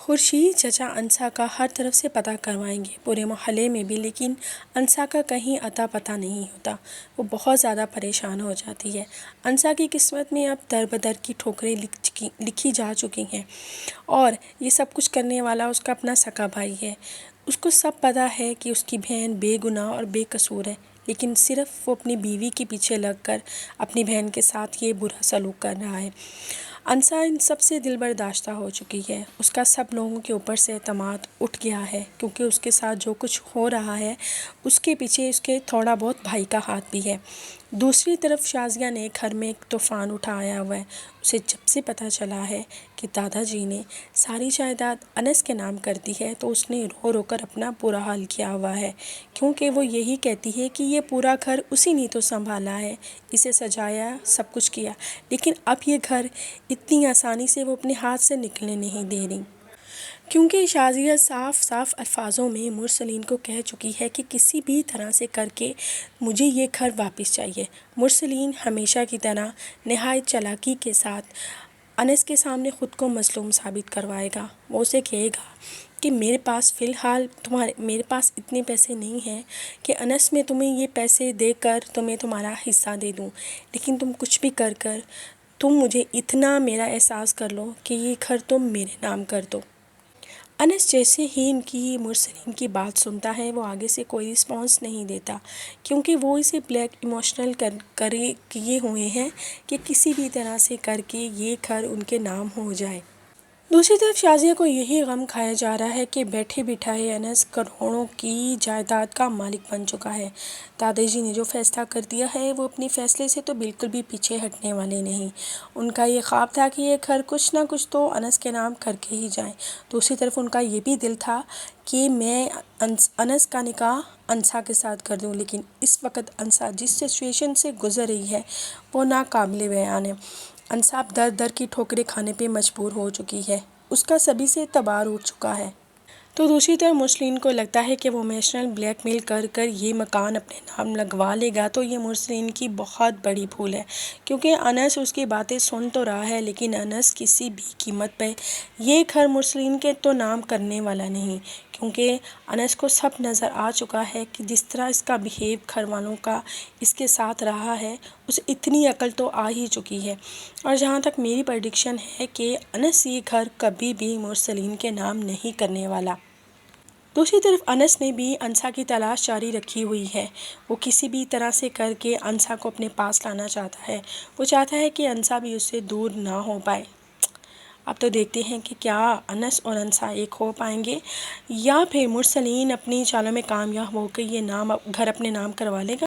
خورشید چچا انسا کا ہر طرف سے پتہ کروائیں گے، پورے محلے میں بھی، لیکن انسا کا کہیں اتا پتہ نہیں ہوتا۔ وہ بہت زیادہ پریشان ہو جاتی ہے۔ انسا کی قسمت میں اب در بدر کی ٹھوکریں لکھی جا چکی ہیں، اور یہ سب کچھ کرنے والا اس کا اپنا سگا بھائی ہے۔ اس کو سب پتہ ہے کہ اس کی بہن بے گناہ اور بے قصور ہے، لیکن صرف وہ اپنی بیوی کے پیچھے لگ کر اپنی بہن کے ساتھ یہ برا سلوک کر رہا ہے۔ انسا ان سب سے دل برداشتہ ہو چکی ہے۔ اس کا سب لوگوں کے اوپر سے اعتماد اٹھ گیا ہے، کیونکہ اس کے ساتھ جو کچھ ہو رہا ہے اس کے پیچھے اس کے تھوڑا بہت بھائی کا ہاتھ بھی ہے۔ دوسری طرف شازیہ نے گھر میں ایک طوفان اٹھایا ہوا ہے۔ اسے جب سے پتہ چلا ہے کہ دادا جی نے ساری جائیداد انس کے نام کر دی ہے تو اس نے رو رو کر اپنا برا حال کیا ہوا ہے، کیونکہ وہ یہی کہتی ہے کہ یہ پورا گھر اسی نے تو سنبھالا ہے، اسے سجایا، سب کچھ کیا، لیکن اب یہ گھر اتنی آسانی سے وہ اپنے ہاتھ سے نکلنے نہیں دے رہی، کیونکہ شازیہ صاف صاف الفاظوں میں مرسلین کو کہہ چکی ہے کہ کسی بھی طرح سے کر کے مجھے یہ گھر واپس چاہیے۔ مرسلین ہمیشہ کی طرح نہایت چالاکی کے ساتھ انس کے سامنے خود کو مظلوم ثابت کروائے گا۔ وہ اسے کہے گا کہ میرے پاس فی الحال میرے پاس اتنے پیسے نہیں ہیں کہ انس میں تمہیں یہ پیسے دے کر تمہیں تمہارا حصہ دے دوں، لیکن تم کچھ بھی کر تم مجھے اتنا میرا احساس کر لو کہ یہ گھر تم میرے نام کر دو۔ انس جیسے ہی ان کی مرسلین کی بات سنتا ہے وہ آگے سے کوئی رسپانس نہیں دیتا، کیونکہ وہ اسے بلیک ایموشنل کیے ہوئے ہیں کہ کسی بھی طرح سے کر کے یہ گھر ان کے نام ہو جائے۔ دوسری طرف شازیہ کو یہی غم کھایا جا رہا ہے کہ بیٹھے بٹھائے انس کروڑوں کی جائیداد کا مالک بن چکا ہے۔ دادا جی نے جو فیصلہ کر دیا ہے وہ اپنے فیصلے سے تو بالکل بھی پیچھے ہٹنے والے نہیں۔ ان کا یہ خواب تھا کہ یہ گھر کچھ نہ کچھ تو انس کے نام کر کے ہی جائیں۔ دوسری طرف ان کا یہ بھی دل تھا کہ میں انس کا نکاح انسا کے ساتھ کر دوں، لیکن اس وقت انسا جس سچویشن سے گزر رہی ہے وہ ناقابل بیان ہے۔ انسا اب در در کی ٹھوکریں کھانے پہ مجبور ہو چکی ہے، اس کا سبھی سے اعتبار اٹھ چکا ہے۔ تو دوسری طرف مرسلین کو لگتا ہے کہ وہ ایموشنل بلیک میل کر کر یہ مکان اپنے نام لگوا لے گا تو یہ مرسلین کی بہت بڑی بھول ہے، کیونکہ انس اس کی باتیں سن تو رہا ہے، لیکن انس کسی بھی قیمت پہ یہ گھر مرسلین کے تو نام کرنے والا نہیں، کیونکہ انس کو سب نظر آ چکا ہے کہ جس طرح اس کا بیہیو گھر والوں کا اس کے ساتھ رہا ہے، اسے اتنی عقل تو آ ہی چکی ہے۔ اور جہاں تک میری پریڈکشن ہے کہ انس یہ گھر کبھی بھی مرسلین کے نام نہیں کرنے والا۔ دوسری طرف انس نے بھی انسا کی تلاش جاری رکھی ہوئی ہے۔ وہ کسی بھی طرح سے کر کے انسا کو اپنے پاس لانا چاہتا ہے۔ وہ چاہتا ہے کہ انسا بھی اس سے دور نہ ہو پائے۔ اب تو دیکھتے ہیں کہ کیا انس اور انسا ایک ہو پائیں گے، یا پھر مرسلین اپنی چالوں میں کامیاب ہو کے یہ گھر اپنے نام کروا لے گا۔